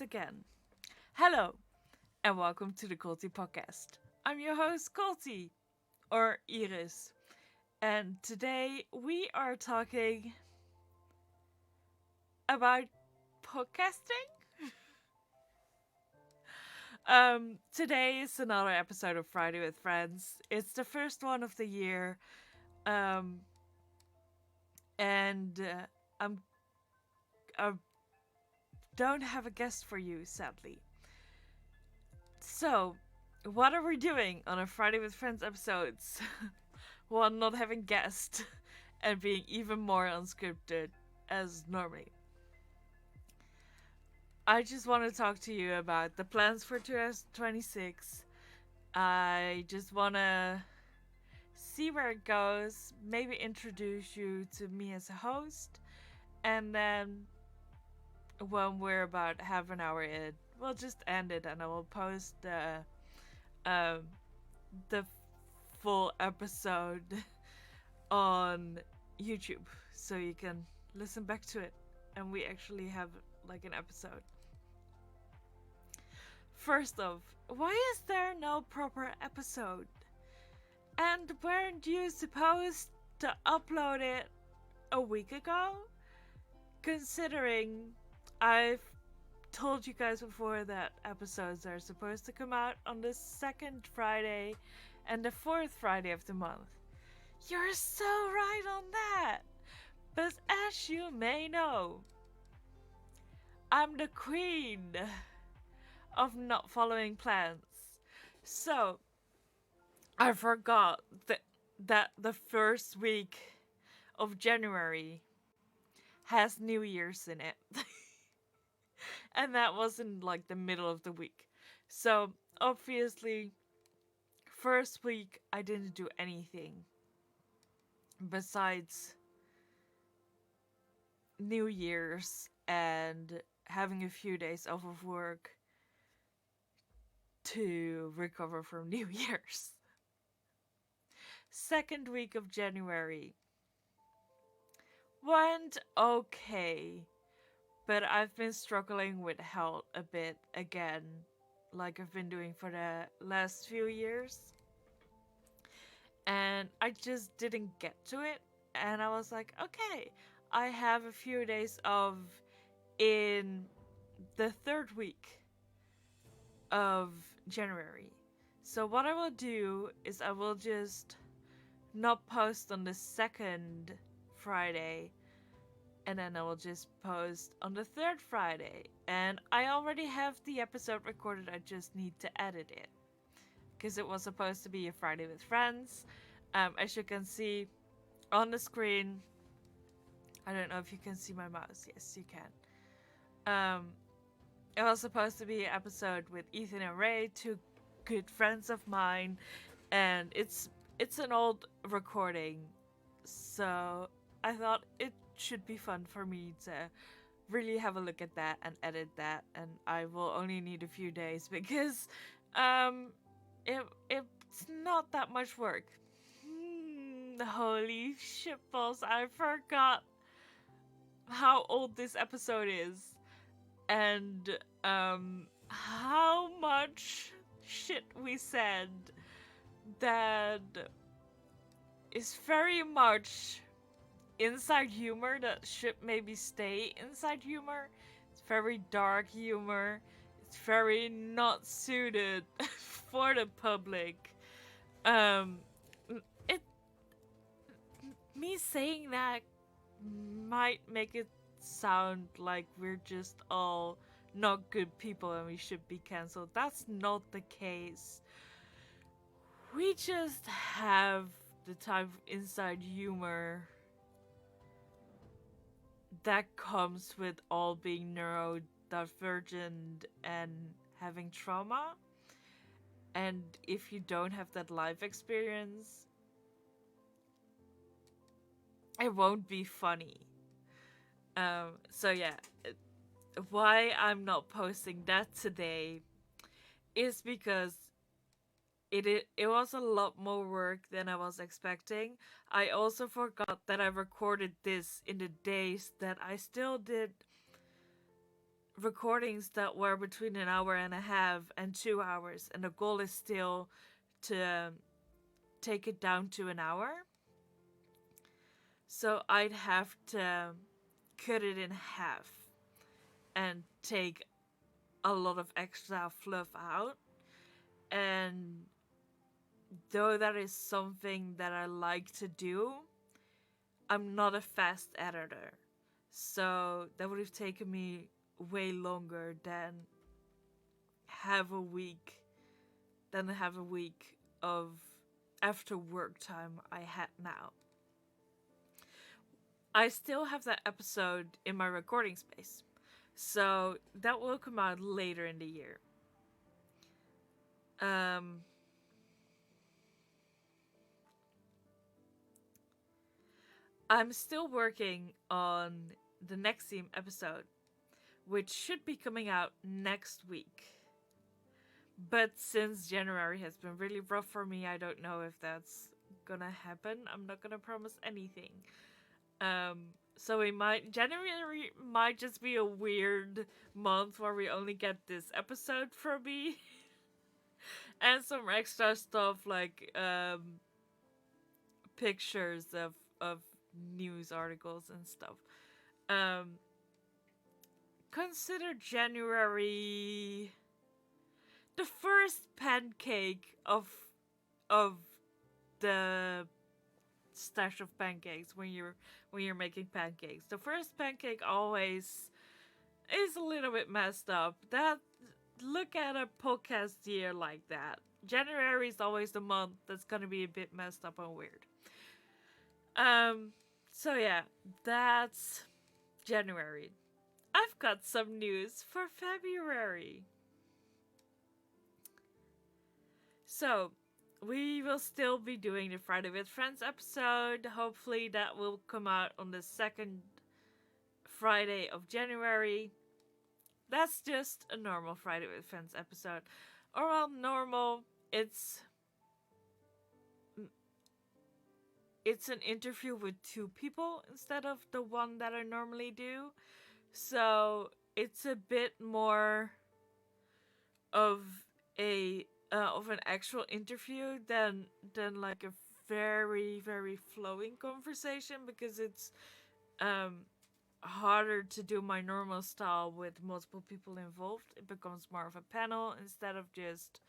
again. Hello, and welcome to the Colty Podcast. I'm your host, Colty, or Iris, and today we are talking about podcasting. Today is another episode of Friday with Friends. It's the first one of the year, um, and I'm I don't have a guest for you, sadly. So, what are we doing on a Friday with Friends episodes? One, not having guests, and being even more unscripted as normally. I just want to talk to you about the plans for 2026. I just want to see where it goes, maybe introduce you to me as a host, and then when we're about half an hour in, we'll just end it and I will post um, the full episode on YouTube so you can listen back to it and we actually have like an episode. First off, why is there no proper episode? And weren't you supposed to upload it a week ago? Considering I've told you guys before that episodes are supposed to come out on the second Friday and the fourth Friday of the month. You're so right on that! But as you may know, I'm the queen of not following plans. So, I forgot that the first week of January has New Year's in it. And that was in like the middle of the week. So, obviously, first week I didn't do anything besides New Year's and having a few days off of work to recover from New Year's. Second week of January went okay, but I've been struggling with health a bit again, like I've been doing for the last few years. And I just didn't get to it. And I was like, okay, I have a few days of in the third week of January. So what I will do is I will just not post on the second Friday and then I will just post on the third Friday. And I already have the episode recorded, I just need to edit it. Because it was supposed to be a Friday with Friends. As you can see on the screen, I don't know if you can see my mouse. Yes, you can. It was supposed to be an episode with Ethan and Ray, two good friends of mine, and it's an old recording, so I thought it should be fun for me to really have a look at that and edit that, and I will only need a few days because um it's not that much work. Holy shitballs, I forgot how old this episode is and how much shit we said that is very much inside humor that should maybe stay inside humor. It's very dark humor. It's very not suited for the public. Um, it me saying that might make it sound like we're just all not good people and we should be cancelled. That's not the case. We just have the type of inside humor that comes with all being neurodivergent and having trauma. And if you don't have that life experience, it won't be funny. So yeah, why I'm not posting that today is because it was a lot more work than I was expecting. I also forgot that I recorded this in the days that I still did recordings that were between an hour and a half and 2 hours, and the goal is still to take it down to an hour. So I'd have to cut it in half and take a lot of extra fluff out. And though that is something that I like to do, I'm not a fast editor. So that would have taken me way longer have a week have a week of after work time I had now. I still have that episode in my recording space, so that will come out later in the year. I'm still working on the next theme episode, which should be coming out next week. But since January has been really rough for me, I don't know if that's gonna happen. I'm not gonna promise anything. So January might just be a weird month where we only get this episode from me. And some extra stuff like pictures of news articles and stuff. Consider January the first pancake of the stash of pancakes when you're making pancakes. The first pancake always is a little bit messed up. That look at a podcast year like that. January is always the month that's gonna be a bit messed up and weird. So yeah, that's January. I've got some news for February. So, we will still be doing the Friday with Friends episode. Hopefully that will come out on the second Friday of January. That's just a normal Friday with Friends episode. Or well, normal, it's an interview with two people instead of the one that I normally do. So it's a bit more of an actual interview than like a very, very flowing conversation, because it's harder to do my normal style with multiple people involved. It becomes more of a panel instead of just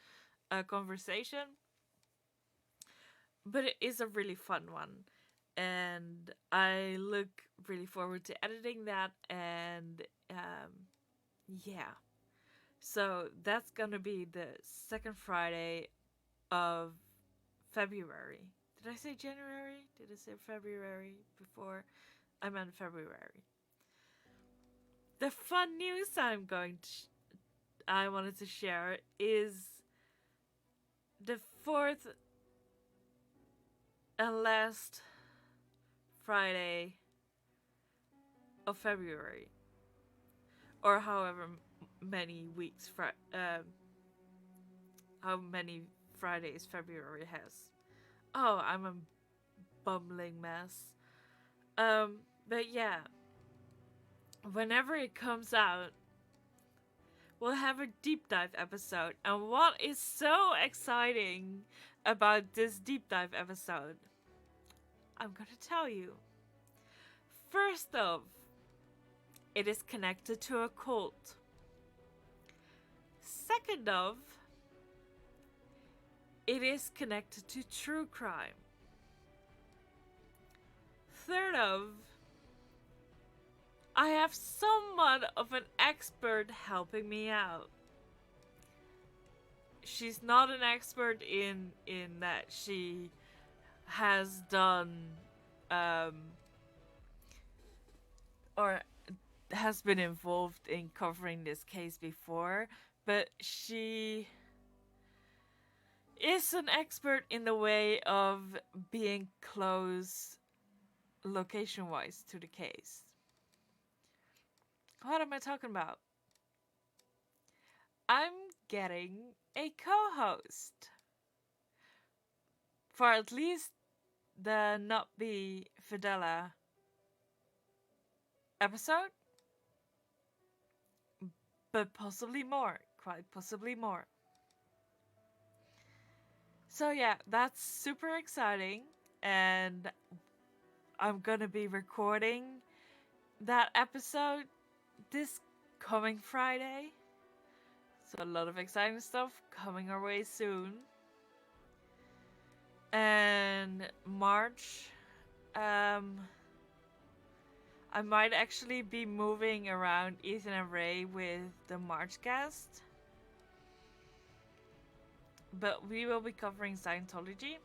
a conversation. But it is a really fun one, and I look really forward to editing that. And yeah, so that's gonna be the second Friday of February. Did I say January? Did I say February before? I meant February. The fun news I wanted to share is the fourth and last Friday of February, or however many weeks. How many Fridays February has? Oh, I'm a bumbling mess. But yeah, whenever it comes out, we'll have a deep dive episode. And what is so exciting about this deep dive episode? I'm gonna tell you. First off, it is connected to a cult. Second of, it is connected to true crime. Third of, I have somewhat of an expert helping me out. She's not an expert in that she has done or has been involved in covering this case before, but she is an expert in the way of being close location wise to the case. What am I talking about? I'm getting a co-host for at least the Not Be Fidela episode. but possibly more, quite possibly more. So yeah, that's super exciting, and I'm gonna be recording that episode this coming Friday. So a lot of exciting stuff coming our way soon. And March, um, I might actually be moving around Ethan and Ray with the March cast, but we will be covering Scientology.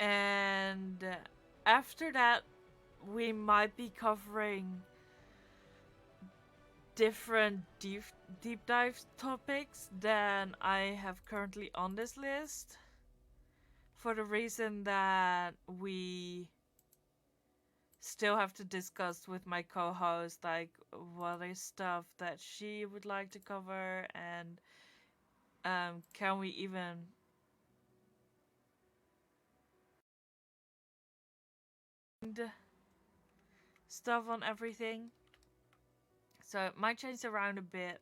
And after that, we might be covering different deep dive topics than I have currently on this list, for the reason that we still have to discuss with my co-host like what is stuff that she would like to cover, and can we even stuff on everything. So it might change around a bit,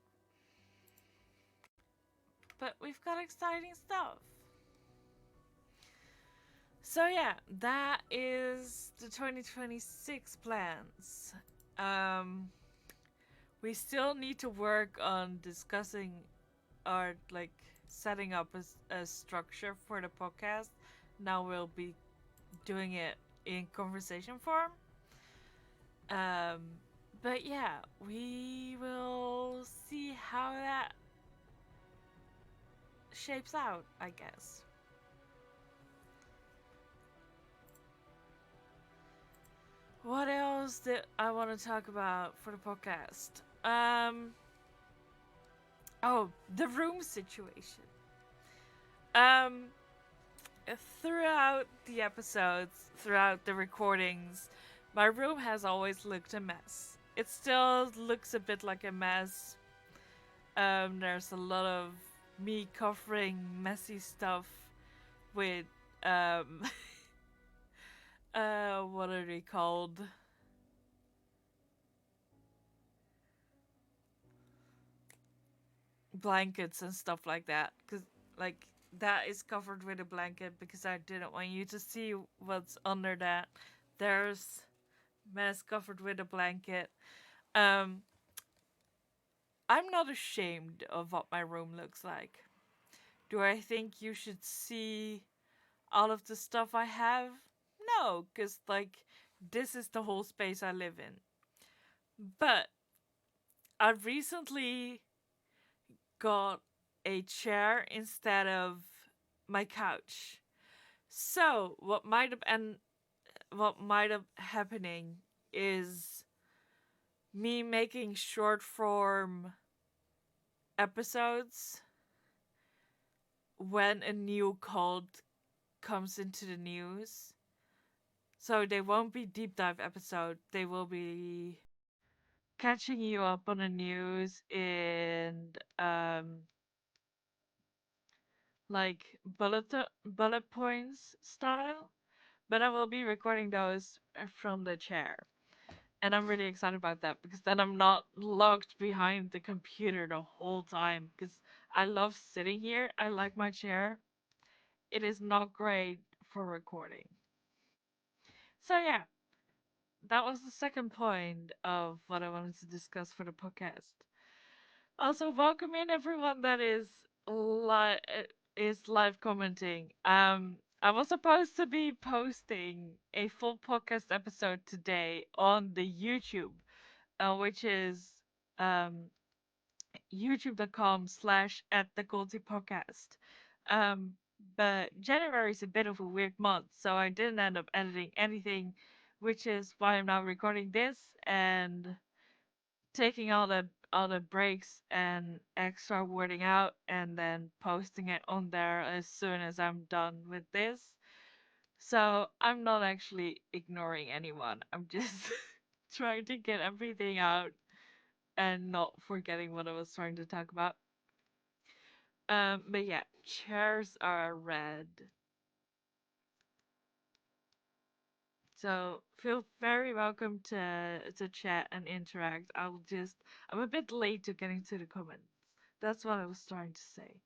but we've got exciting stuff. So yeah, that is the 2026 plans. Um, we still need to work on discussing our like setting up a structure for the podcast. Now we'll be doing it in conversation form. Um, but yeah, we will see how that shapes out, I guess. What else did I want to talk about for the podcast? Oh, the room situation. Um, throughout the episodes, throughout the recordings, my room has always looked a mess. It still looks a bit like a mess. There's a lot of me covering messy stuff with um what are they called? Blankets and stuff like that. Cause like that is covered with a blanket because I didn't want you to see what's under that. There's mess covered with a blanket. Um, I'm not ashamed of what my room looks like. Do I think you should see all of the stuff I have? No, because, like, this is the whole space I live in. But I recently got a chair instead of my couch. So, what might have happening is me making short form episodes when a new cult comes into the news. So they won't be deep dive episode. They will be catching you up on the news in like bullet points style. But I will be recording those from the chair. And I'm really excited about that because then I'm not locked behind the computer the whole time, because I love sitting here. I like my chair. It is not great for recording. So yeah, that was the second point of what I wanted to discuss for the podcast. Also, welcome in everyone that is live commenting. I was supposed to be posting a full podcast episode today on the YouTube, which is um youtube.com/ at the Goldie Podcast. Um, but January is a bit of a weird month, so I didn't end up editing anything, which is why I'm now recording this and taking all the breaks and extra wording out and then posting it on there as soon as I'm done with this. So I'm not actually ignoring anyone. I'm just trying to get everything out and not forgetting what I was trying to talk about. But yeah, chairs are red. So feel very welcome to chat and interact. I'm a bit late to getting to the comments. That's what I was trying to say.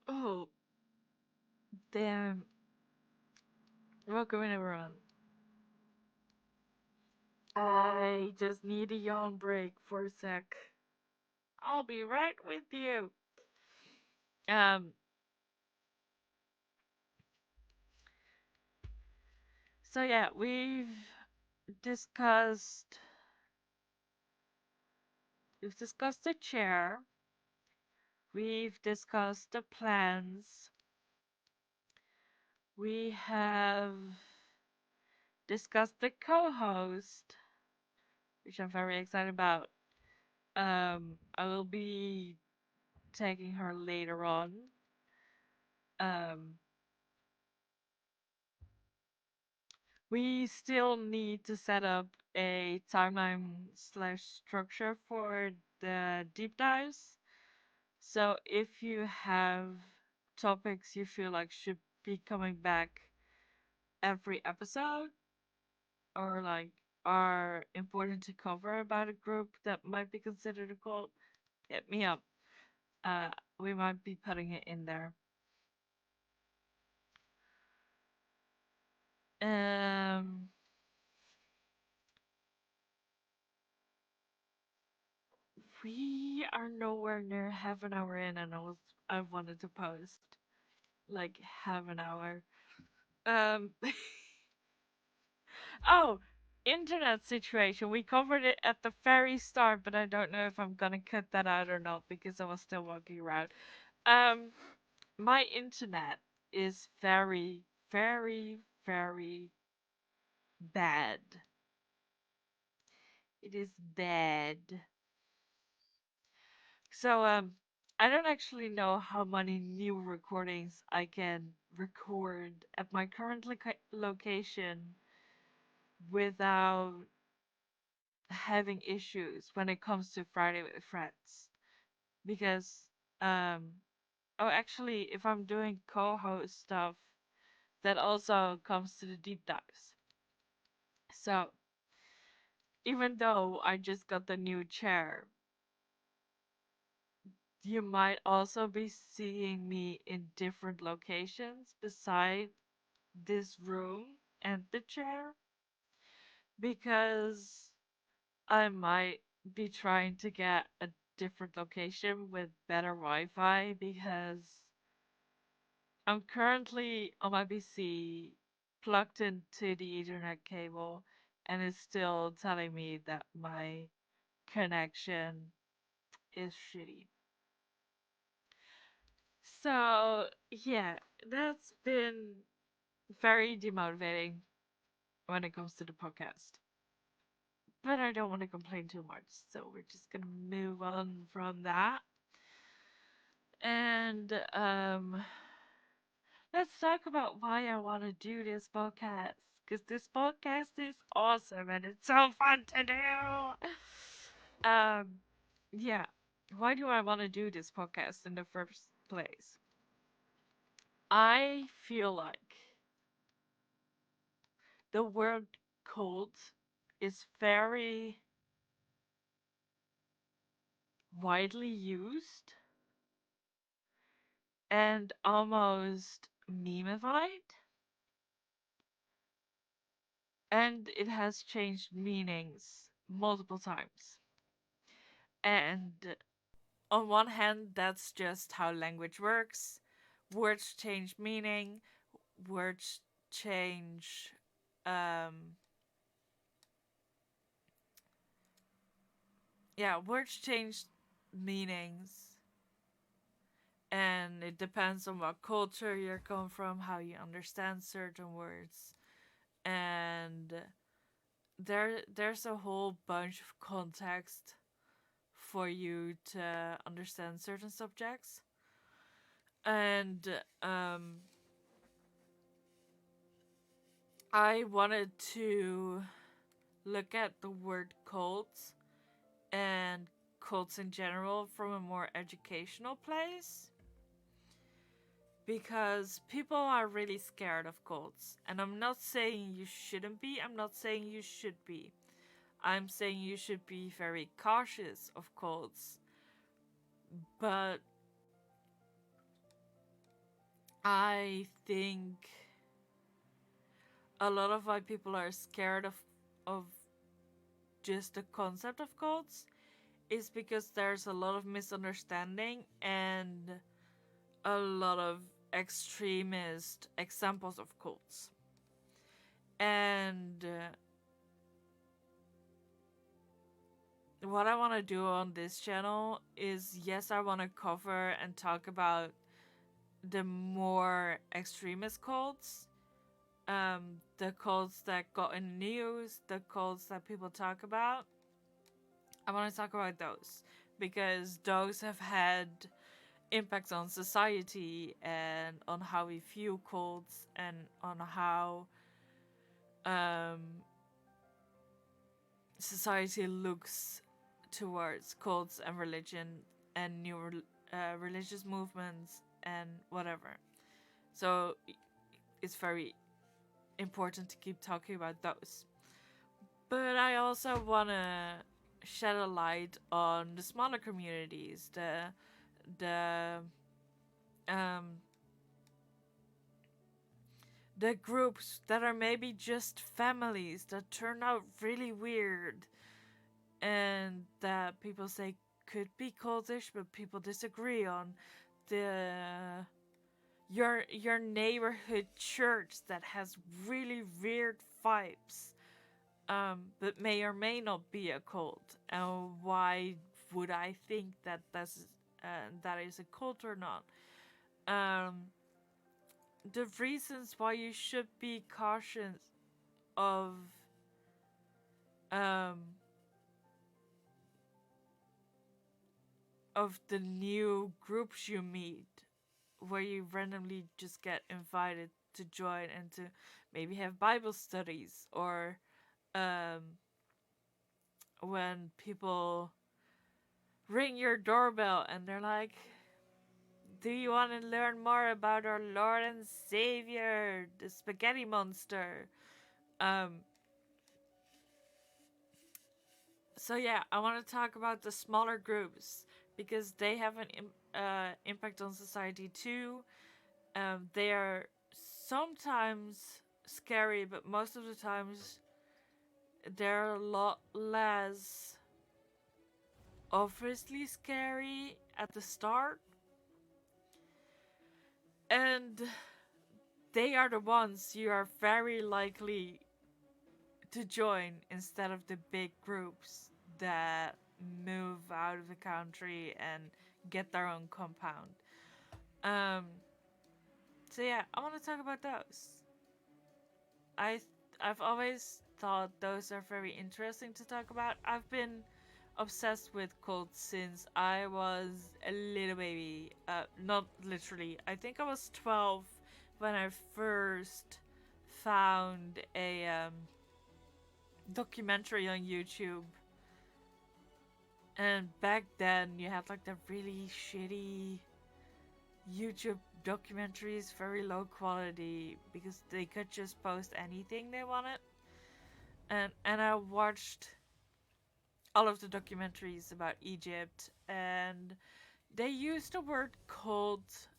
Oh, damn. Welcome in, everyone. I just need a yawn break for a sec. I'll be right with you. Um, so yeah, discussed we've discussed the chair, we've discussed the plans, we have discussed the co-host, which I'm very excited about. I will be taking her later on. Um, we still need to set up a timeline slash structure for the deep dives. So if you have topics you feel like should be coming back every episode, or like are important to cover about a group that might be considered a cult, hit me up. Uh, we might be putting it in there. Um, we are nowhere near half an hour in, and I wanted to post like half an hour. Um, oh, internet situation. We covered it at the very start, but I don't know if I'm gonna cut that out or not because I was still walking around. Um, my internet is very, very, very bad. It is bad. So, I don't actually know how many new recordings I can record at my current location without having issues when it comes to Friday with Friends. Because, um, oh, actually, if I'm doing co-host stuff, that also comes to the deep dives. So, even though I just got the new chair, you might also be seeing me in different locations beside this room and the chair because I might be trying to get a different location with better Wi-Fi because I'm currently on my PC plugged into the Ethernet cable and it's still telling me that my connection is shitty. So, yeah, that's been very demotivating when it comes to the podcast. But I don't want to complain too much, so we're just gonna move on from that. And let's talk about why I want to do this podcast. Because this podcast is awesome and it's so fun to do. Um, yeah. Why do I want to do this podcast in the first place? I feel like the word cult is very widely used and almost memeified, and it has changed meanings multiple times. And on one hand, that's just how language works. Words change meaning, words change um yeah, words change meanings, and it depends on what culture you come from, how you understand certain words. And there's a whole bunch of context for you to understand certain subjects. And I wanted to look at the word cults and cults in general from a more educational place, because people are really scared of cults. And I'm not saying you shouldn't be, I'm not saying you should be. I'm saying you should be very cautious of cults. But I think a lot of why people are scared of just the concept of cults is because there's a lot of misunderstanding and a lot of extremist examples of cults. And what I want to do on this channel is, yes, I want to cover and talk about the more extremist cults, the cults that got in the news, the cults that people talk about. I want to talk about those because those have had impacts on society and on how we view cults and on how um, society looks towards cults and religion and new religious movements and whatever. So it's very important to keep talking about those. But I also want to shed a light on the smaller communities, the um the groups that are maybe just families that turn out really weird and that people say could be cultish, but people disagree on. The your neighborhood church that has really weird vibes, but may or may not be a cult. And why would I think that that is a cult or not? Um, the reasons why you should be cautious of um of the new groups you meet, where you randomly just get invited to join and to maybe have Bible studies, or um when people ring your doorbell and they're like, "Do you want to learn more about our Lord and Savior, the Spaghetti Monster?" Um, so yeah, I want to talk about the smaller groups because they have an impact on society too. They are sometimes scary, but most of the times they're a lot less obviously scary at the start. And they are the ones you are very likely to join instead of the big groups that move out of the country and get their own compound. Um, so yeah, I want to talk about those. I I've always thought those are very interesting to talk about. I've been obsessed with cults since I was a little baby. Not literally. I think I was 12 when I first found a documentary on YouTube. And back then, you had like the really shitty YouTube documentaries, very low quality, because they could just post anything they wanted. And I watched all of the documentaries about Egypt, and they use the word cult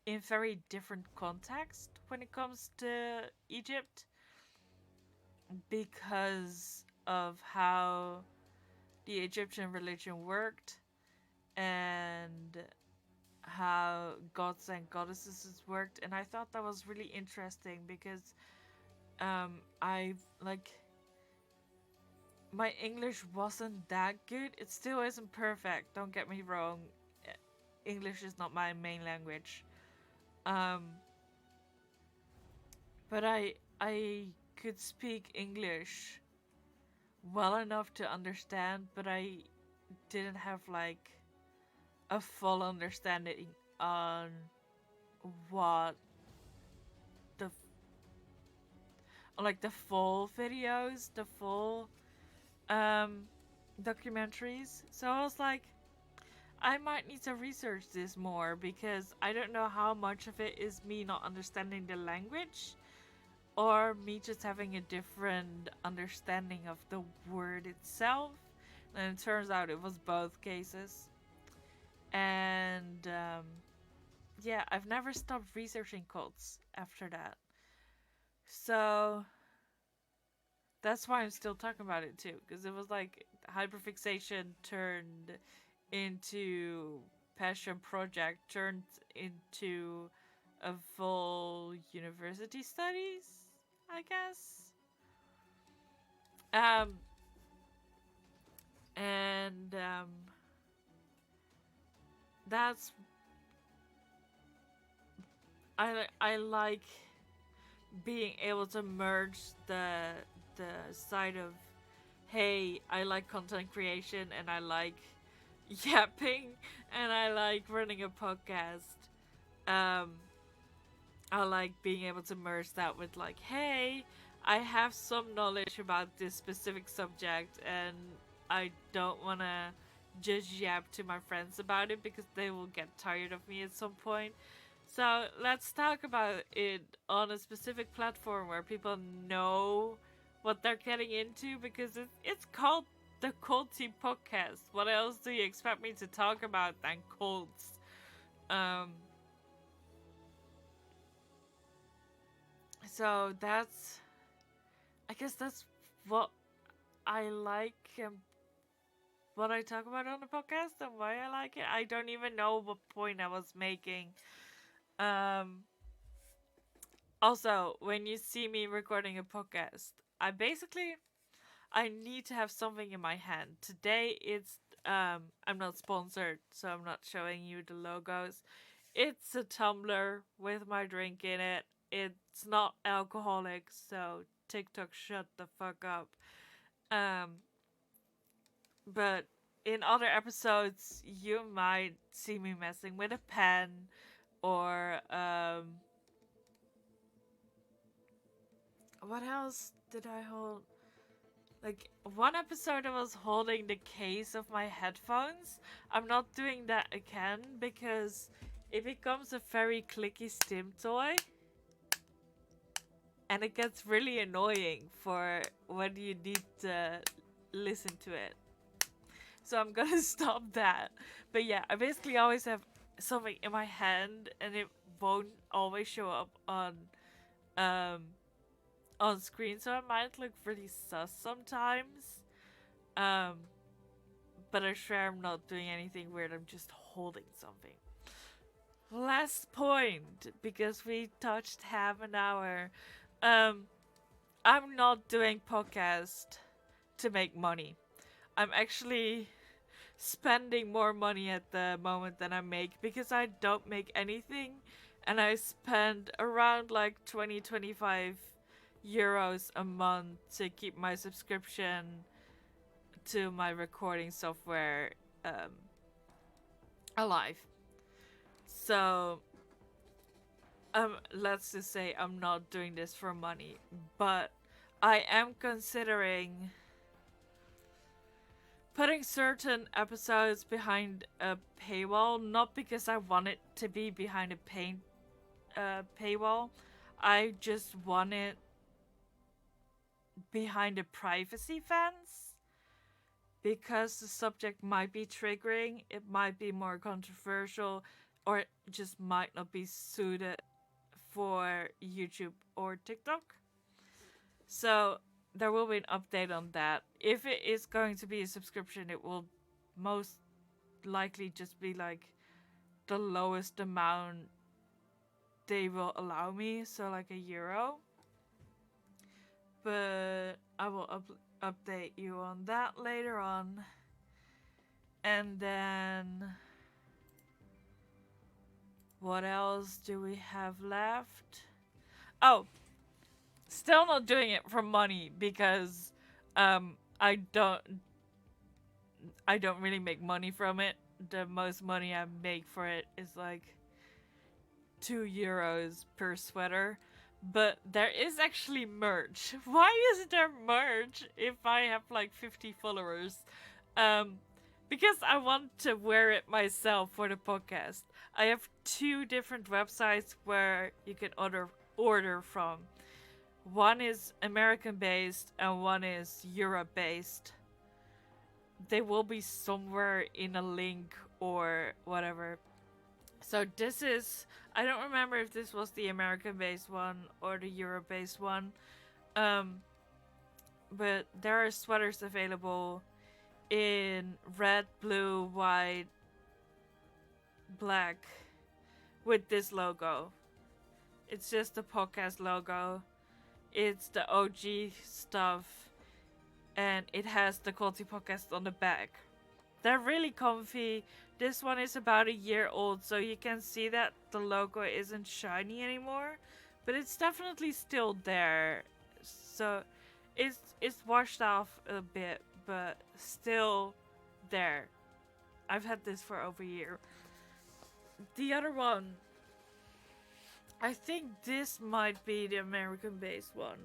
in very different context when it comes to Egypt, because of how the Egyptian religion worked and how gods and goddesses worked. And I thought that was really interesting because I like, my English wasn't that good. It still isn't perfect, don't get me wrong. English is not my main language. Um, but I could speak English well enough to understand, but I didn't have like a full understanding on what the like the full videos, the full um, documentaries. So I was like, I might need to research this more because I don't know how much of it is me not understanding the language or me just having a different understanding of the word itself. And it turns out it was both cases. And yeah, I've never stopped researching cults after that. So that's why I'm still talking about it too, because it was like hyperfixation turned into passion project, turned into a full university studies, I guess. Um, and that's I like being able to merge the side of, hey, I like content creation and I like yapping and I like running a podcast. Um, I like being able to merge that with like, hey, I have some knowledge about this specific subject and I don't want to just yap to my friends about it because they will get tired of me at some point. So let's talk about it on a specific platform where people know what they're getting into because it's called the Culty Podcast. What else do you expect me to talk about than cults? Um, so I guess that's what I like and what I talk about on the podcast and why I like it. I don't even know what point I was making. Um, Also, when you see me recording a podcast, I need to have something in my hand. Today it's I'm not sponsored, so I'm not showing you the logos. It's a tumbler with my drink in it. It's not alcoholic, so TikTok shut the fuck up. Um but in other episodes you might see me messing with a pen or what else did I hold? Like, one episode I was holding the case of my headphones. I'm not doing that again because it becomes a very clicky stim toy. And it gets really annoying for when you need to listen to it. So I'm gonna stop that. But yeah, I basically always have something in my hand and it won't always show up um on screen, so it might look really sus sometimes. Um but I swear I'm not doing anything weird, I'm just holding something. Last point, because we touched half an hour. Um, I'm not doing podcast to make money. I'm actually spending more money at the moment than I make because I don't make anything and I spend around like 20-25 euros a month to keep my subscription to my recording software um, alive. So, let's just say I'm not doing this for money, but I am considering putting certain episodes behind a paywall, not because I want it to be behind a paywall. I just want it behind a privacy fence because the subject might be triggering, it might be more controversial, or it just might not be suited for YouTube or TikTok. So there will be an update on that. If it is going to be a subscription, it will most likely just be like the lowest amount they will allow me, so like €1. But I will update you on that later on. And then what else do we have left? Oh, still not doing it for money because um I don't I don't really make money from it. The most money I make for it is like €2 per sweater. But there is actually merch. Why is there merch if I have like 50 followers? Um, because I want to wear it myself for the podcast. I have two different websites where you can order from. One is American based and one is Europe based. They will be somewhere in a link or whatever. So this is, I don't remember if this was the American based one or the Europe based one. Um but there are sweaters available in red, blue, white, black with this logo. It's just the podcast logo. It's the OG stuff and it has the Quality Podcast on the back. They're really comfy. This one is about a year old, so you can see that the logo isn't shiny anymore, but it's definitely still there. So it's washed off a bit, but still there. I've had this for over a year. The other one, I think this might be the American based one,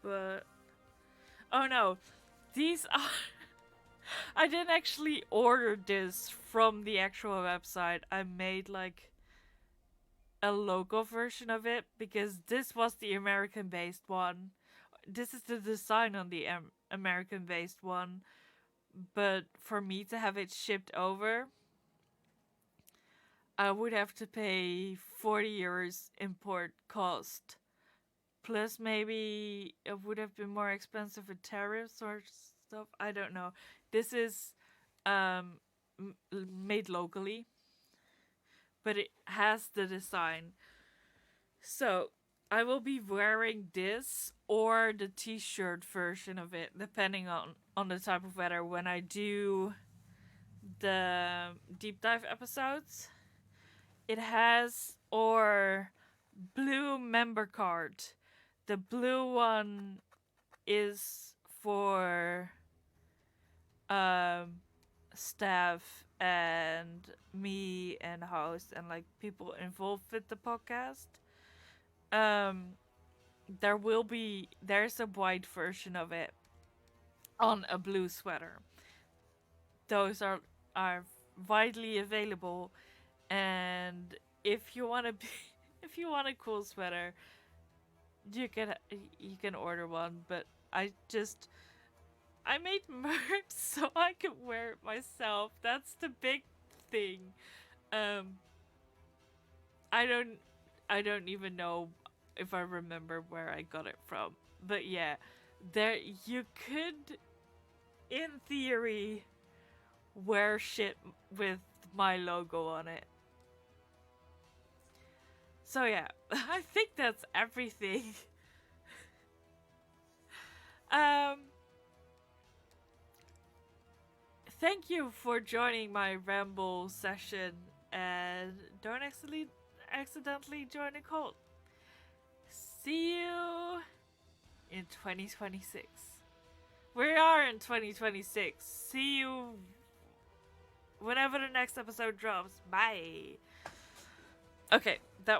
but oh no, these are I didn't actually order this from the actual website. I made like a logo version of it because this was the American based one. This is the design on the American based one. But for me to have it shipped over, I would have to pay 40 euros import cost. Plus, maybe it would have been more expensive with tariffs or stuff. I don't know. This is um, made locally, but it has the design. So I will be wearing this or the t-shirt version of it, depending on the type of weather when I do the deep dive episodes. It has our blue member card. The blue one is for staff and me and host and like people involved with the podcast. Um there's a white version of it on a blue sweater. Those are widely available, and if you want to be if you want a cool sweater, you can order one, but I made merch so I could wear it myself. That's the big thing. Um, I don't, I don't even know if I remember where I got it from. But yeah, there you could, in theory, wear shit with my logo on it. So yeah, I think that's everything. um, Thank you for joining my ramble session, and don't accidentally join a cult. See you in 2026. We are in 2026. See you whenever the next episode drops. Bye. Okay, that